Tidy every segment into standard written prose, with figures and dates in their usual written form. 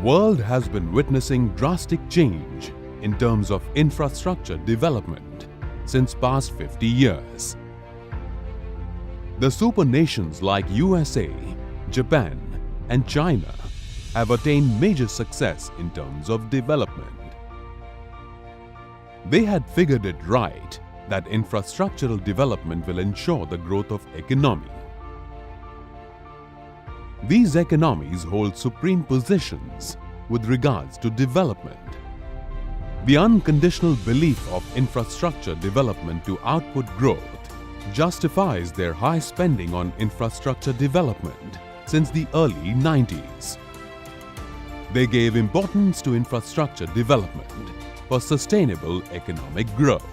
world has been witnessing drastic change in terms of infrastructure development since past 50 years. The supernations like USA, Japan and China have attained major success in terms of development. They had figured it right that infrastructural development will ensure the growth of economy. These economies hold supreme positions with regards to development. The unconditional belief of infrastructure development to output growth justifies their high spending on infrastructure development since the early 90s. They gave importance to infrastructure development for sustainable economic growth.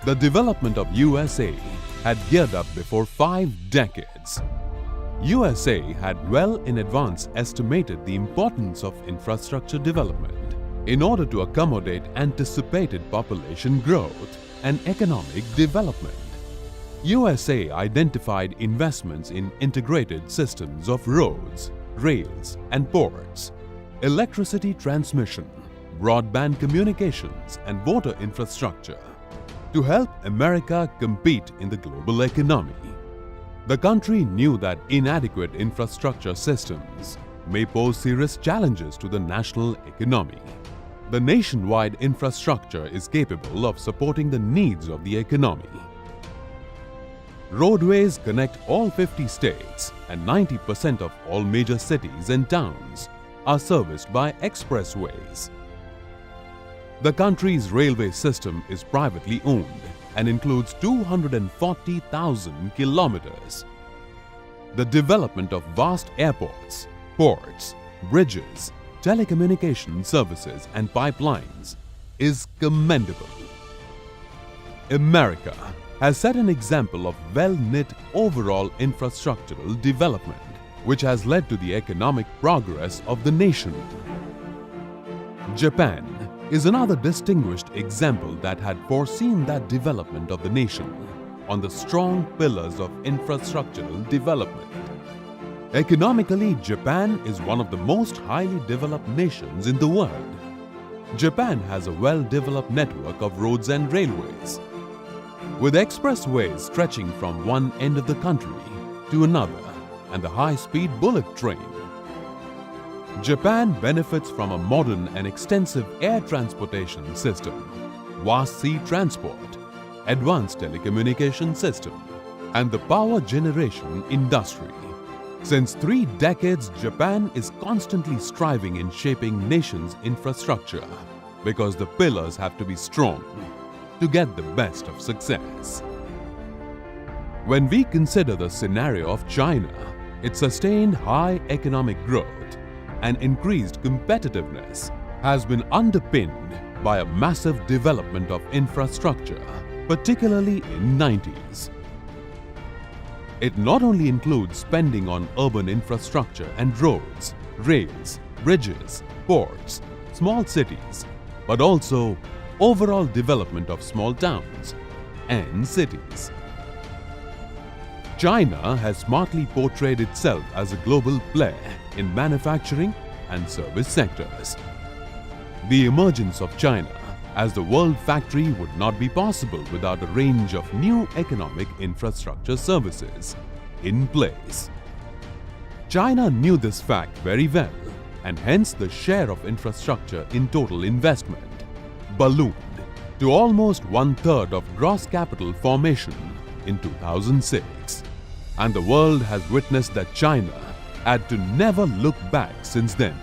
The development of USA had geared up before 5 decades. USA had well in advance estimated the importance of infrastructure development in order to accommodate anticipated population growth and economic development. USA identified investments in integrated systems of roads, rails and ports, electricity transmission, broadband communications and water infrastructure to help America compete in the global economy. The country knew that inadequate infrastructure systems may pose serious challenges to the national economy. The nationwide infrastructure is capable of supporting the needs of the economy. Roadways connect all 50 states and 90% of all major cities and towns are serviced by expressways. The country's railway system is privately owned and includes 240,000 kilometers. The development of vast airports, ports, bridges, telecommunication services and pipelines is commendable. America has set an example of well-knit overall infrastructural development, which has led to the economic progress of the nation. Japan is another distinguished example that had foreseen that development of the nation on the strong pillars of infrastructural development. Economically, Japan is one of the most highly developed nations in the world. Japan has a well-developed network of roads and railways, with expressways stretching from one end of the country to another and the high-speed bullet train. Japan benefits from a modern and extensive air transportation system, vast sea transport, advanced telecommunication system, and the power generation industry. Since 3 decades, Japan is constantly striving in shaping nation's infrastructure because the pillars have to be strong to get the best of success. When we consider the scenario of China, its sustained high economic growth and increased competitiveness has been underpinned by a massive development of infrastructure, particularly in 90s. It not only includes spending on urban infrastructure and roads, rails, bridges, ports, small cities, but also overall development of small towns and cities. China has smartly portrayed itself as a global player in manufacturing and service sectors. The emergence of China as the world factory would not be possible without a range of new economic infrastructure services in place. China knew this fact very well, and hence the share of infrastructure in total investment ballooned to almost 1/3 of gross capital formation in 2006. And the world has witnessed that China had to never look back since then.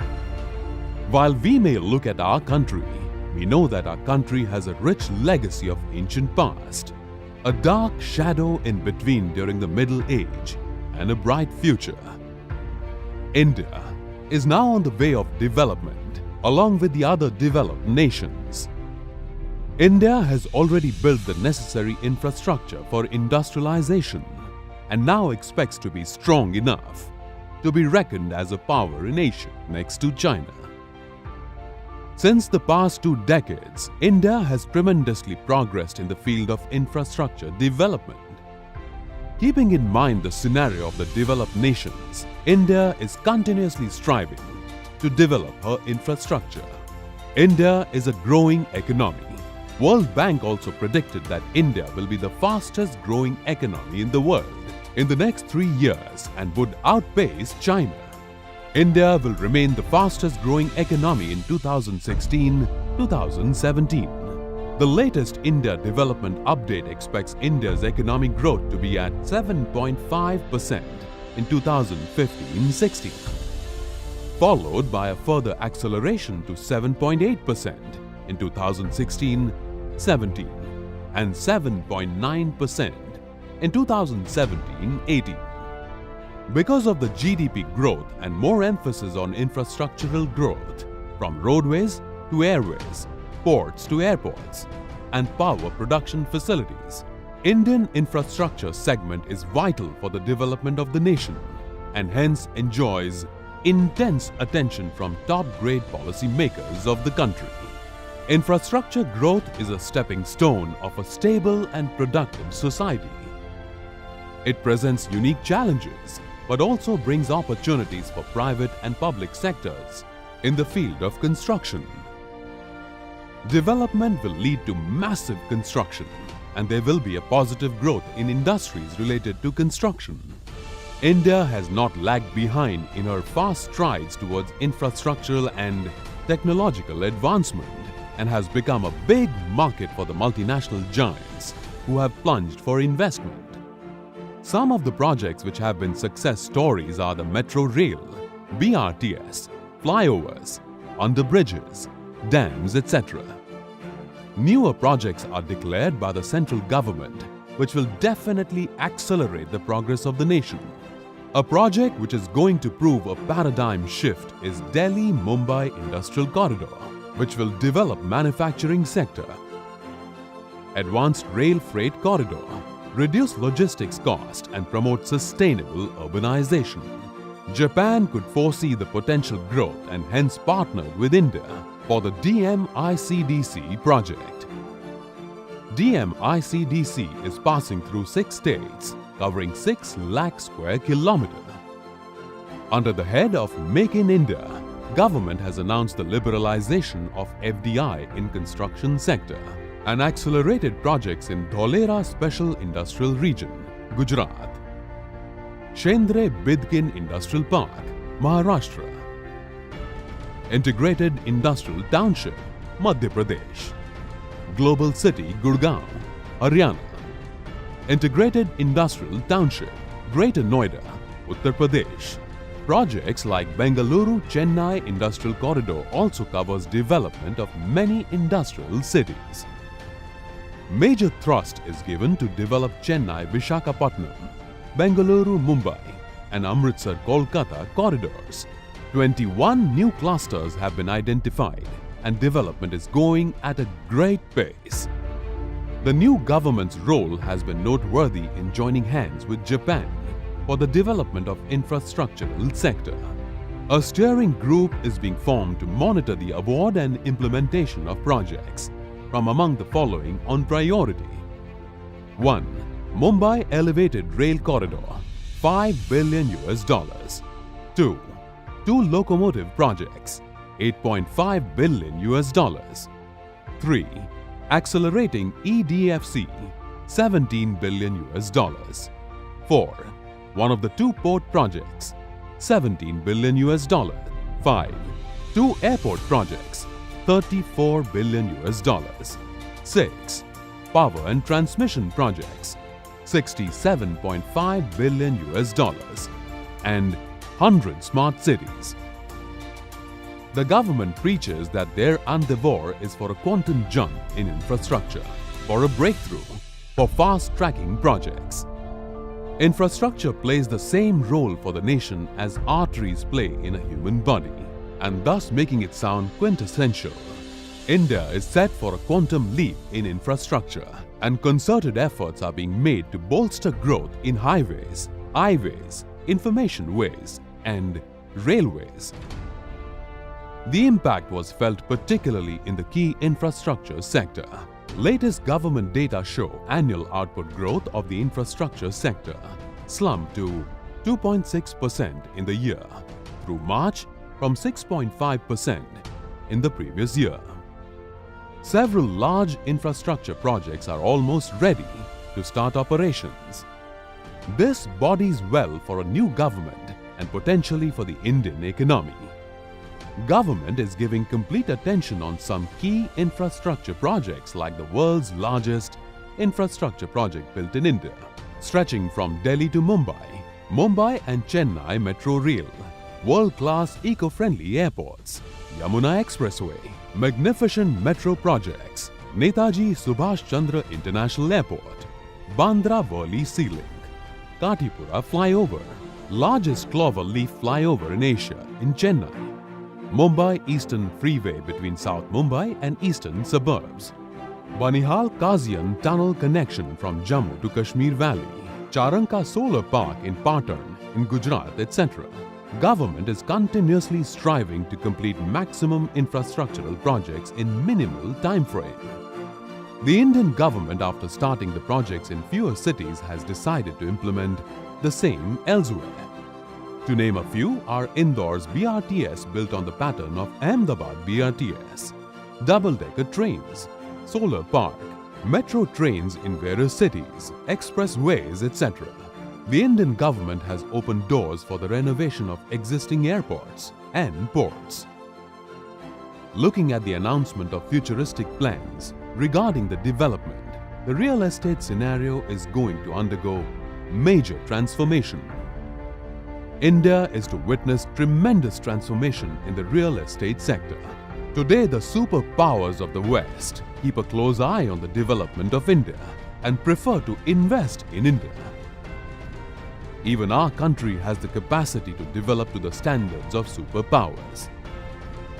While we may look at our country, we know that our country has a rich legacy of ancient past, a dark shadow in between during the Middle Age, and a bright future. India is now on the way of development along with the other developed nations. India has already built the necessary infrastructure for industrialization and now expects to be strong enough to be reckoned as a power in Asia next to China. Since the past 2 decades, India has tremendously progressed in the field of infrastructure development. Keeping in mind the scenario of the developed nations, India is continuously striving to develop her infrastructure. India is a growing economy. World Bank also predicted that India will be the fastest growing economy in the world in the next 3 years and would outpace China. India will remain the fastest growing economy in 2016-2017. The latest India Development Update expects India's economic growth to be at 7.5% in 2015-16, followed by a further acceleration to 7.8% in 2016-17 and 7.9% in 2017-18. Because of the GDP growth and more emphasis on infrastructural growth, from roadways to airways, ports to airports, and power production facilities, Indian infrastructure segment is vital for the development of the nation and hence enjoys intense attention from top-grade policy makers of the country. Infrastructure growth is a stepping stone of a stable and productive society. It presents unique challenges, but also brings opportunities for private and public sectors in the field of construction. Development will lead to massive construction, and there will be a positive growth in industries related to construction. India has not lagged behind in her fast strides towards infrastructural and technological advancement and has become a big market for the multinational giants who have plunged for investment. Some of the projects which have been success stories are the Metro Rail, BRTS, flyovers, underbridges, dams, etc. Newer projects are declared by the central government which will definitely accelerate the progress of the nation. A project which is going to prove a paradigm shift is Delhi-Mumbai Industrial Corridor, which will develop manufacturing sector. Advanced Rail Freight Corridor, reduce logistics cost and promote sustainable urbanization. Japan could foresee the potential growth and hence partnered with India for the DMICDC project. DMICDC is passing through 6 states, covering 6 lakh square kilometers. Under the head of Make in India, government has announced the liberalization of FDI in construction sector and accelerated projects in Dholera Special Industrial Region, Gujarat, Shendre Bidkin Industrial Park, Maharashtra, Integrated Industrial Township, Madhya Pradesh, Global City, Gurgaon, Haryana, Integrated Industrial Township, Greater Noida, Uttar Pradesh. Projects like Bengaluru-Chennai Industrial Corridor also covers development of many industrial cities. Major thrust is given to develop Chennai-Visakhapatnam, Bengaluru-Mumbai and Amritsar-Kolkata corridors. 21 new clusters have been identified and development is going at a great pace. The new government's role has been noteworthy in joining hands with Japan for the development of infrastructural sector. A steering group is being formed to monitor the award and implementation of projects from among the following on priority. 1. Mumbai Elevated Rail Corridor, $5 billion. 2. 2 locomotive projects, $8.5 billion. 3. Accelerating EDFC, $17 billion. 4. One of the 2 port projects, $17 billion. 5. 2 airport projects, $34 billion. 6. Power and transmission projects, $67.5 billion. And 100 smart cities. The government preaches that their endeavor is for a quantum jump in infrastructure, for a breakthrough, for fast-tracking projects. Infrastructure plays the same role for the nation as arteries play in a human body, and thus making it sound quintessential. India is set for a quantum leap in infrastructure, and concerted efforts are being made to bolster growth in highways, highways, information ways, and railways. The impact was felt particularly in the key infrastructure sector. Latest government data show annual output growth of the infrastructure sector slumped to 2.6% in the year. Through March, from 6.5% in the previous year. Several large infrastructure projects are almost ready to start operations. This bodes well for a new government and potentially for the Indian economy. Government is giving complete attention on some key infrastructure projects like the world's largest infrastructure project built in India, stretching from Delhi to Mumbai and Chennai Metro Rail, world-class eco-friendly airports, Yamuna Expressway, magnificent metro projects, Netaji Subhash Chandra International Airport, Bandra Worli Sea Link, Katipura Flyover, largest clover leaf flyover in Asia in Chennai, Mumbai Eastern Freeway between South Mumbai and eastern suburbs, Banihal Kazian Tunnel connection from Jammu to Kashmir Valley, Charanka Solar Park in Patan in Gujarat, etc. Government is continuously striving to complete maximum infrastructural projects in minimal time frame. The Indian government, after starting the projects in fewer cities, has decided to implement the same elsewhere. To name a few are Indore's BRTS built on the pattern of Ahmedabad BRTS, double-decker trains, solar park, metro trains in various cities, expressways, etc. The Indian government has opened doors for the renovation of existing airports and ports. Looking at the announcement of futuristic plans regarding the development, the real estate scenario is going to undergo major transformation. India is to witness tremendous transformation in the real estate sector. Today, the superpowers of the West keep a close eye on the development of India and prefer to invest in India. Even our country has the capacity to develop to the standards of superpowers.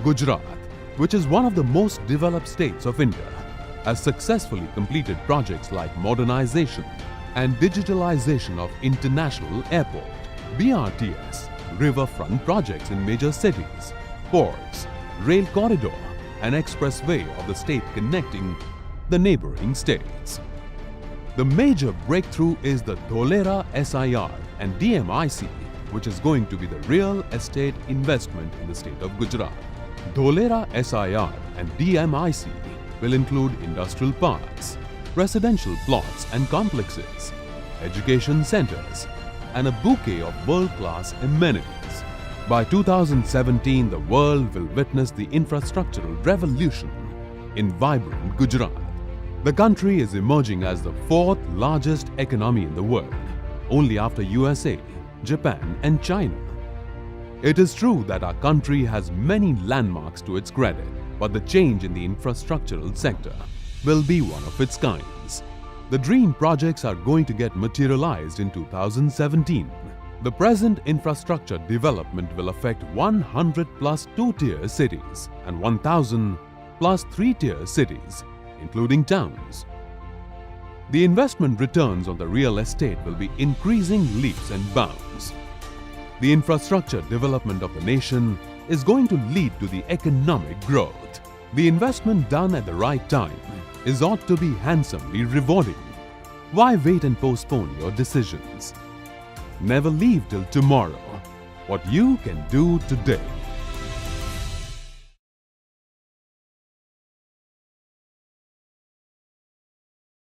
Gujarat, which is one of the most developed states of India, has successfully completed projects like modernization and digitalization of international airport, BRTS, riverfront projects in major cities, ports, rail corridor and expressway of the state connecting the neighboring states. The major breakthrough is the Dholera SIR and DMIC, which is going to be the real estate investment in the state of Gujarat. Dholera SIR and DMIC will include industrial parks, residential plots and complexes, education centers, and a bouquet of world-class amenities. By 2017, the world will witness the infrastructural revolution in vibrant Gujarat. The country is emerging as the fourth largest economy in the world, only after USA, Japan and China. It is true that our country has many landmarks to its credit, but the change in the infrastructural sector will be one of its kinds. The dream projects are going to get materialized in 2017. The present infrastructure development will affect 100 plus two-tier cities and 1000 plus three-tier cities, including towns. The investment returns on the real estate will be increasing leaps and bounds. The infrastructure development of the nation is going to lead to the economic growth. The investment done at the right time is ought to be handsomely rewarding. Why wait and postpone your decisions? Never leave till tomorrow what you can do today.